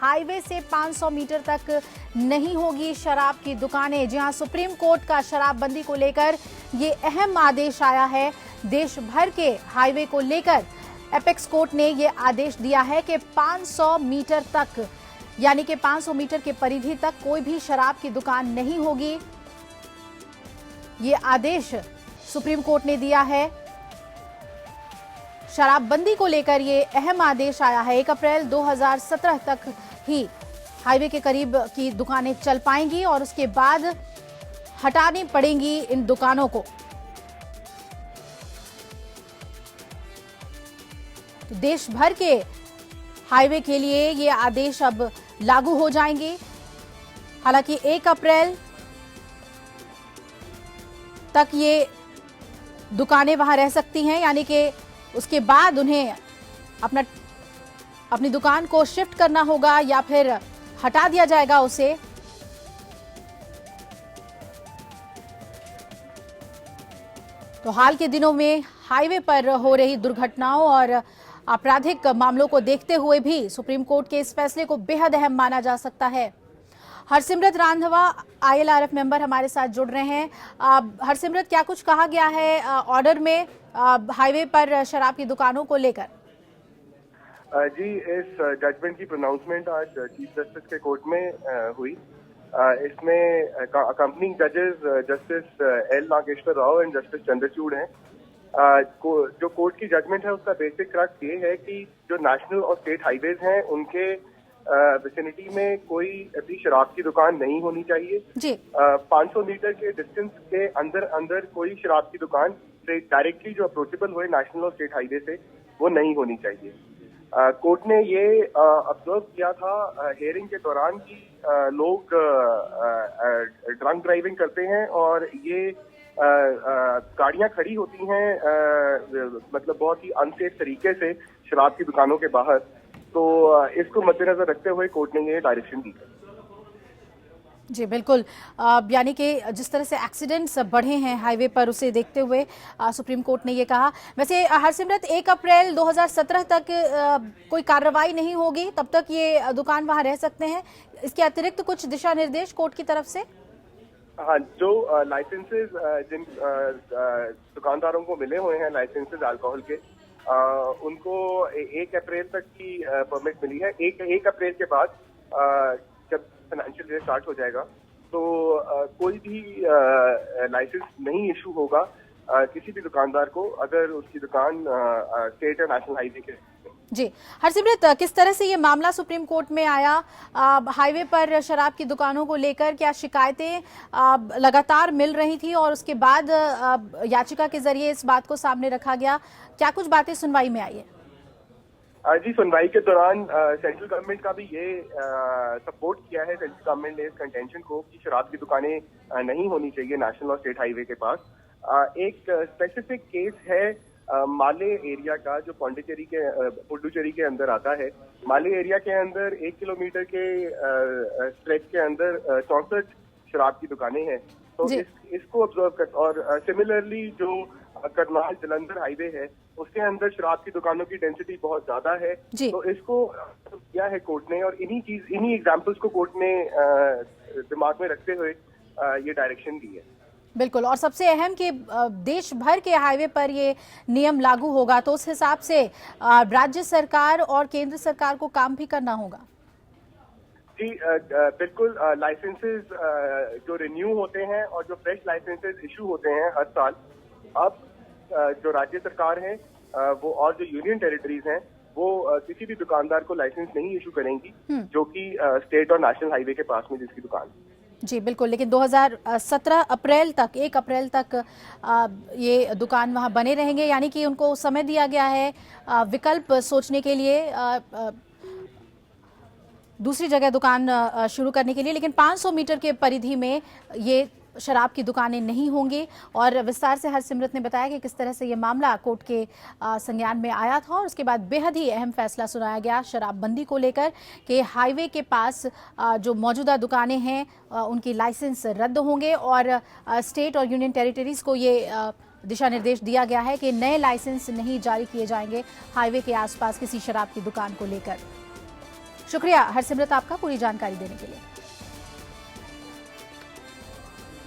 Highway से 500 metre तक नहीं होगी शराब की दुकानें। जी हां, सुप्रीम कोर्ट का शराबबंदी को लेकर ये अहम आदेश आया है। देश भर के हाईवे को लेकर एपेक्स कोर्ट ने ये आदेश दिया है कि 500 मीटर तक, यानी कि 500 मीटर के परिधि तक कोई भी शराब की दुकान नहीं होगी। ये आदेश सुप्रीम कोर्ट ने दिया है। शराबबंदी को लेकर ये अहम आदेश आया है। 1 अप्रैल 2017 तक ही हाईवे के करीब की दुकानें चल पाएंगी और उसके बाद हटानी पड़ेंगी इन दुकानों को। तो देश भर के हाईवे के लिए ये आदेश अब लागू हो जाएंगे। हालांकि 1 अप्रैल तक ये दुकानें वहां रह सकती हैं, यानी कि उसके बाद उन्हें अपनी दुकान को शिफ्ट करना होगा या फिर हटा दिया जाएगा उसे। तो हाल के दिनों में हाईवे पर हो रही दुर्घटनाओं और आपराधिक मामलों को देखते हुए भी सुप्रीम कोर्ट के इस फैसले को बेहद अहम माना जा सकता है। हरसिमरत रांधवा ILRF मेंबर हमारे साथ जुड़ रहे हैं। हरसिमरत, क्या कुछ कहा गया है ऑर्डर में हाईवे पर शराब की दुकानों को लेकर? जी, इस जजमेंट की प्रोनाउंसमेंट आज चीफ जस्टिस के कोर्ट में हुई। इसमें अकम्पनिंग जजेस justice L Nageswara Rao and justice Chandrachud हैं। जो कोर्ट की जजमेंट है उसका बेसिक क्रक्स ये है कि जो नेशनल और स्टेट हाईवेज हैं उनके विसिनिटी में कोई ऐसी शराब की दुकान नहीं होनी चाहिए। जी। 500 मीटर के डिस्टेंस के अंदर कोई शराब की दुकान डायरेक्टली जो अप्रोचेबल हुए नेशनल और स्टेट हाईवे से वो नहीं होनी चाहिए। कोर्ट ने ये ऑब्जर्व किया था हियरिंग के दौरान कि लोग ड्रंक ड्राइविंग करते हैं और ये गाड़ियां खड़ी होती हैं मतलब बहुत ही अनसेफ तरीके से शराब की दुकानों के बाहर। तो इसको मद्देनजर रखते हुए कोर्ट ने ये डायरेक्शन दी है। जी बिल्कुल, यानी कि जिस तरह से एक्सीडेंट्स बढ़े हैं हाईवे पर उसे देखते हुए सुप्रीम कोर्ट ने ये कहा। वैसे हरसिमरत, 1 अप्रैल 2017 तक कोई कार्रवाई नहीं होगी, तब तक ये दुकान वहां रह सकते हैं। इसके अतिरिक्त कुछ दिशा निर्देश कोर्ट की तरफ से? हाँ, जो लाइसेंसेज जिन दुकानदारों को मिले हुए हैं लाइसेंसेज अल्कोहल के, उनको 1 अप्रैल तक की परमिट मिली है। 1 अप्रैल के बाद जब फाइनेंशियल ईयर स्टार्ट हो जाएगा तो कोई भी लाइसेंस नहीं इशू होगा किसी भी दुकानदार को अगर उसकी दुकान स्टेट या नेशनल हाईवे के। जी हरसिमरत, किस तरह से ये मामला सुप्रीम कोर्ट में आया? हाईवे पर शराब की दुकानों को लेकर क्या शिकायतें लगातार मिल रही थी और उसके बाद याचिका के जरिए इस बात को सामने रखा गया? क्या कुछ बातें सुनवाई में आई है? जी, सुनवाई के दौरान सेंट्रल गवर्नमेंट का भी ये सपोर्ट किया है। सेंट्रल गवर्नमेंट ने इस कंटेंशन को कि शराब की दुकानें नहीं होनी चाहिए नेशनल और स्टेट हाईवे के पास। एक स्पेसिफिक केस है माले एरिया का जो पुडुचेरी के अंदर आता है। माले एरिया के अंदर 1 किलोमीटर के स्ट्रेच के अंदर 64 शराब की दुकानें हैं। तो इसको ऑब्जर्व कर, और सिमिलरली जो करनाल जलंधर हाईवे है उसके अंदर शराब की दुकानों की डेंसिटी बहुत ज्यादा है। तो इसको किया है कोर्ट ने और इन्हीं एग्जाम्पल्स को कोर्ट ने दिमाग में रखते हुए ये डायरेक्शन दी है। बिल्कुल, और सबसे अहम कि देश भर के हाईवे पर ये नियम लागू होगा तो उस हिसाब से राज्य सरकार और केंद्र सरकार को काम भी करना होगा। जी बिल्कुल, लाइसेंसेस जो रिन्यू होते हैं और जो फ्रेश लाइसेंसेस इशू होते हैं हर साल, अब जो राज्य सरकार है वो और जो यूनियन टेरिटरीज हैं वो किसी भी दुकानदार को लाइसेंस नहीं इशू करेंगी जो कि स्टेट और नेशनल हाईवे के पास में जिसकी दुकान। जी बिल्कुल, लेकिन 2017 अप्रैल तक 1 अप्रैल तक ये दुकान वहां बने रहेंगे, यानी कि उनको समय दिया गया है विकल्प सोचने के लिए, दूसरी जगह दुकान शुरू करने के लिए। लेकिन 500 मीटर के परिधि में ये शराब की दुकानें नहीं होंगी। और विस्तार से हरसिमरत ने बताया कि किस तरह से ये मामला कोर्ट के संज्ञान में आया था और उसके बाद बेहद ही अहम फैसला सुनाया गया शराबबंदी को लेकर कि हाईवे के पास जो मौजूदा दुकानें हैं उनकी लाइसेंस रद्द होंगे और स्टेट और यूनियन टेरिटरीज को ये दिशा निर्देश दिया गया है कि नए लाइसेंस नहीं जारी किए जाएंगे हाईवे के आसपास किसी शराब की दुकान को लेकर। शुक्रिया हरसिमरत आपका पूरी जानकारी देने के लिए।